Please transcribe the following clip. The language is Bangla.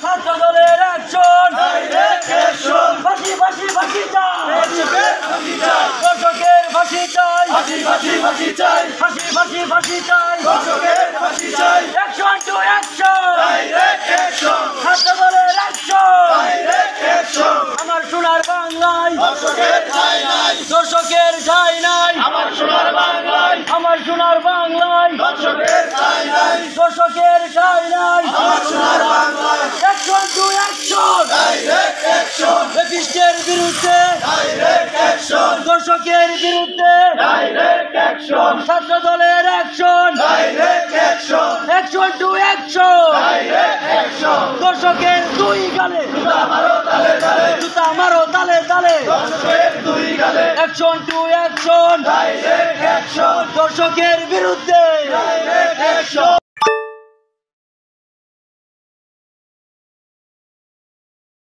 ছাত্র দলের অ্যাকশন, ফাঁসি ফাঁসি ফাঁসি চাই, দর্শকের ফাঁসি চাই, ফাঁসি ফাঁসি ফাঁসি চাই, অ্যাকশন টু অ্যাকশন, ছাত্র দলের অ্যাকশন, আমার সোনার বাংলায় দর্শকের ঠাঁই নাই, আমার সোনার বাংলায় দর্শকের ঠাঁই নাই, অ্যাকশন টু অ্যাকশন, রেপিস্টের বিরুদ্ধে দর্শকের বিরুদ্ধে ছাত্র দলের অ্যাকশন, অ্যাকশন টু অ্যাকশন, দর্শকের দুই গালে জুতা মারো তালে তালে, অ্যাকশন টু অ্যাকশন, দর্শকের বিরুদ্ধে